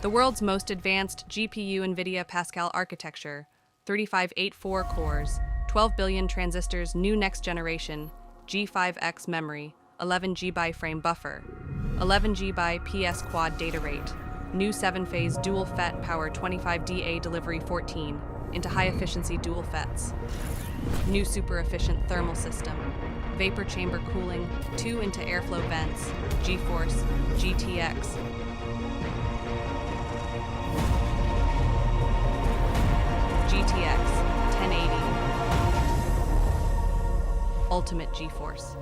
The world's most advanced GPU NVIDIA Pascal architecture, 3584 cores, 12 billion transistors, new next generation, G5X memory, 11G by frame buffer, 11G by PS quad data rate, new 7-phase dual FET power 25DA delivery 14 into high-efficiency dual FETs, new super-efficient thermal system, vapor chamber cooling, 2 into airflow vents, GeForce, GTX, GTX 1080, Ultimate GeForce.